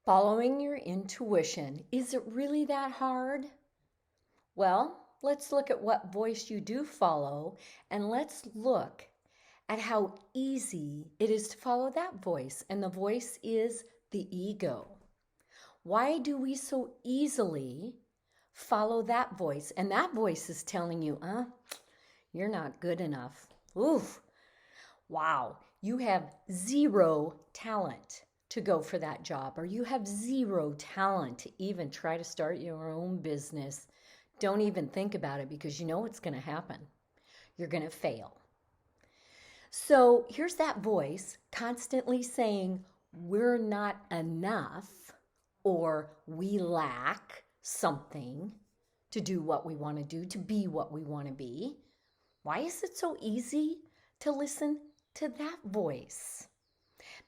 Following your intuition, is it really that hard? Well, let's look at what voice you do follow, and let's look at how easy it is to follow that voice. And the voice is the ego. Why do we so easily follow that voice? And that voice is telling you, you're not good enough. Oof, wow, you have zero talent to go for that job, or you have zero talent to even try to start your own business. Don't even think about it because you know what's going to happen. You're going to fail. So here's that voice constantly saying, we're not enough, or we lack something to do what we want to do, to be what we want to be. Why is it so easy to listen to that voice?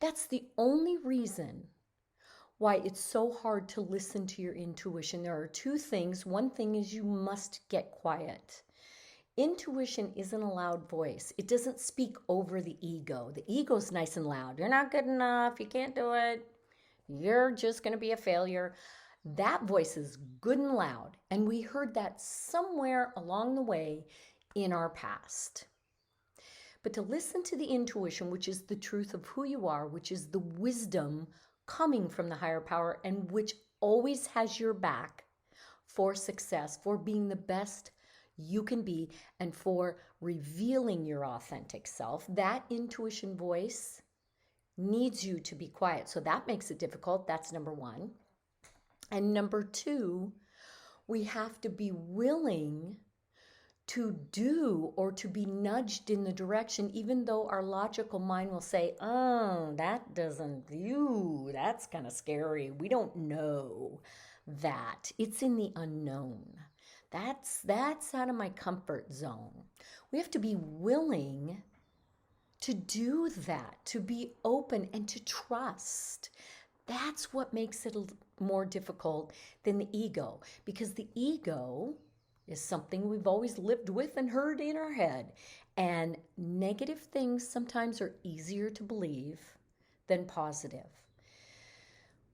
That's the only reason why it's so hard to listen to your intuition. There are two things. One thing is you must get quiet. Intuition isn't a loud voice. It doesn't speak over the ego. The ego's nice and loud. You're not good enough. You can't do it. You're just going to be a failure. That voice is good and loud. And we heard that somewhere along the way in our past. But to listen to the intuition, which is the truth of who you are, which is the wisdom coming from the higher power, and which always has your back for success, for being the best you can be, and for revealing your authentic self, that intuition voice needs you to be quiet. So that makes it difficult. That's number one. And number two, we have to be willing to do or to be nudged in the direction, even though our logical mind will say, oh, that doesn't, that's kind of scary. We don't know that. It's in the unknown. That's out of my comfort zone. We have to be willing to do that, to be open and to trust. That's what makes it more difficult than the ego, because the ego is something we've always lived with and heard in our head. And negative things sometimes are easier to believe than positive.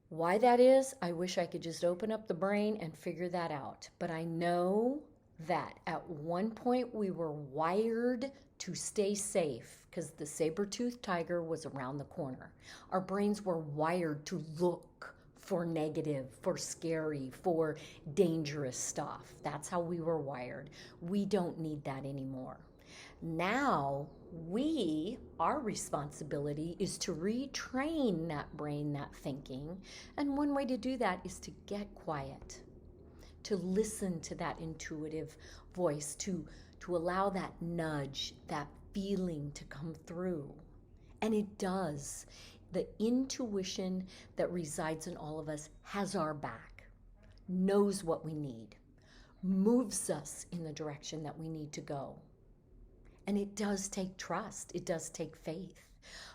Why that is, I wish I could just open up the brain and figure that out. But I know that at one point we were wired to stay safe because the saber-toothed tiger was around the corner. Our brains were wired to look for negative, for scary, for dangerous stuff. That's how we were wired. We don't need that anymore. Now, our responsibility is to retrain that brain, that thinking. And one way to do that is to get quiet, to listen to that intuitive voice, to allow that nudge, that feeling to come through. And it does. The intuition that resides in all of us has our back, knows what we need, moves us in the direction that we need to go. And it does take trust, it does take faith.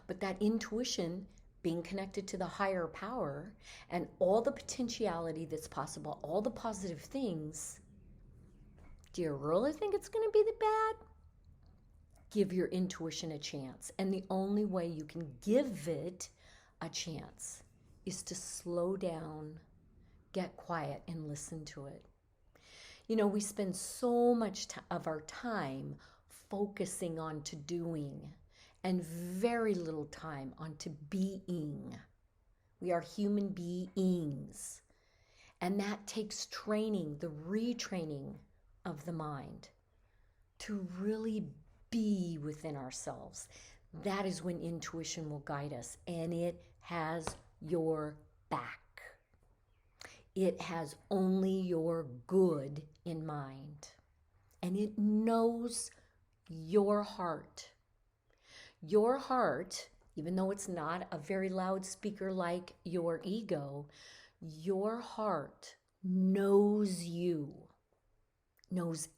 But that intuition, being connected to the higher power and all the potentiality that's possible, all the positive things, do you really think it's going to be the bad? Give your intuition a chance. And the only way you can give it a chance is to slow down, get quiet, and listen to it. You know, we spend so much of our time focusing on to doing and very little time on to being. We are human beings. And that takes training, the retraining of the mind to really be within ourselves. That is when intuition will guide us, and it has your back. It has only your good in mind, and it knows your heart. Your heart, even though it's not a very loud speaker like your ego, your heart knows you, knows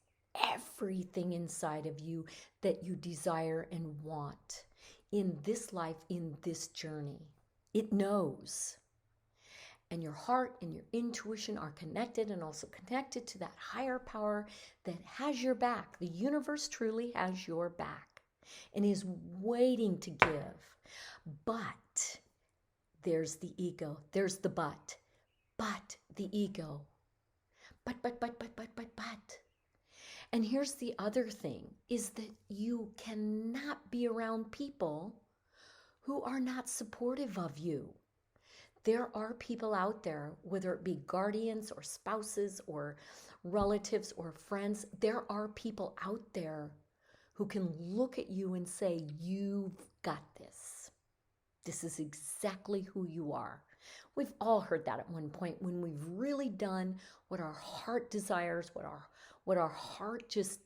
everything inside of you that you desire and want in this life, in this journey. It knows. And your heart and your intuition are connected, and also connected to that higher power that has your back. The universe truly has your back and is waiting to give. But There's the ego. There's the but. But the ego. But. And here's the other thing is that you cannot be around people who are not supportive of you. There are people out there, whether it be guardians or spouses or relatives or friends, there are people out there who can look at you and say, you've got this. This is exactly who you are. We've all heard that at one point when we've really done what our heart desires, what our heart just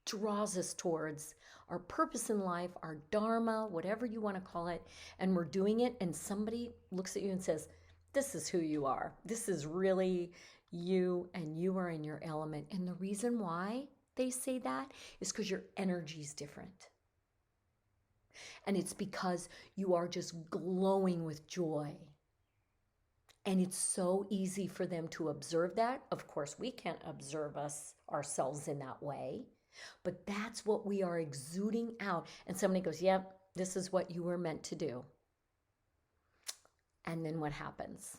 draws us towards, our purpose in life, our dharma, whatever you want to call it, and we're doing it, and somebody looks at you and says, this is who you are. This is really you, and you are in your element. And the reason why they say that is because your energy is different. And it's because you are just glowing with joy. And it's so easy for them to observe that. Of course, we can't observe ourselves in that way. But that's what we are exuding out. And somebody goes, yep, this is what you were meant to do. And then what happens?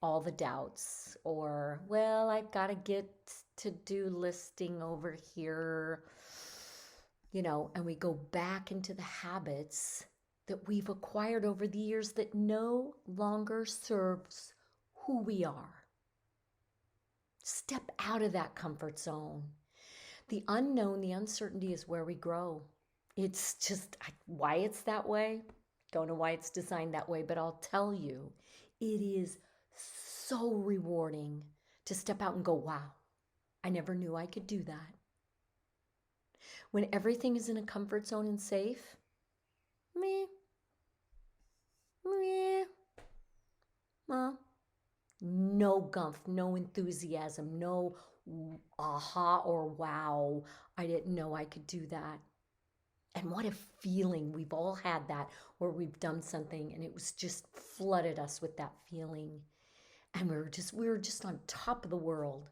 All the doubts, or, well, I've got to get to-do listing over here, and we go back into the habits that we've acquired over the years that no longer serves who we are. Step out of that comfort zone. The unknown, the uncertainty is where we grow. It's just why it's that way. Don't know why it's designed that way, but I'll tell you, it is so rewarding to step out and go, wow, I never knew I could do that. When everything is in a comfort zone and safe, no gumph, no enthusiasm, no aha or wow, I didn't know I could do that. And what a feeling. We've all had that where we've done something and it was just flooded us with that feeling. And we were just on top of the world.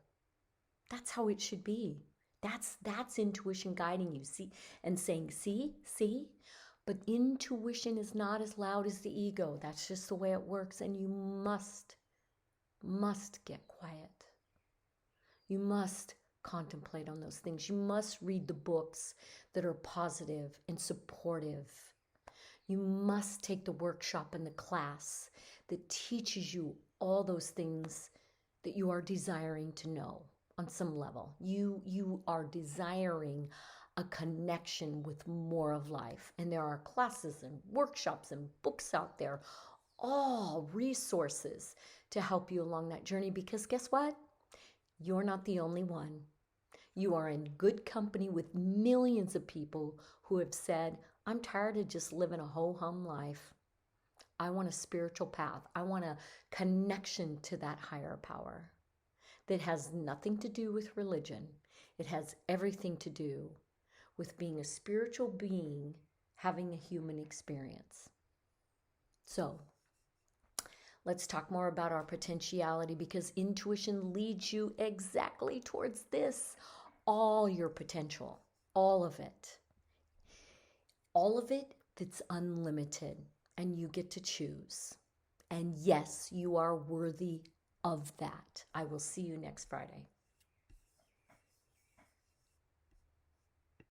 That's how it should be. That's intuition guiding you. See, and saying, see, but intuition is not as loud as the ego. That's just the way it works. And you must get quiet. You must contemplate on those things. You must read the books that are positive and supportive. You must take the workshop and the class that teaches you all those things that you are desiring to know on some level. You are desiring a connection with more of life. And there are classes and workshops and books out there, all resources to help you along that journey, because guess what? You're not the only one. You are in good company with millions of people who have said, I'm tired of just living a ho-hum life. I want a spiritual path. I want a connection to that higher power that has nothing to do with religion. It has everything to do with being a spiritual being, having a human experience. So, let's talk more about our potentiality, because intuition leads you exactly towards this. All your potential, all of it that's unlimited, and you get to choose. And yes, you are worthy of that. I will see you next Friday.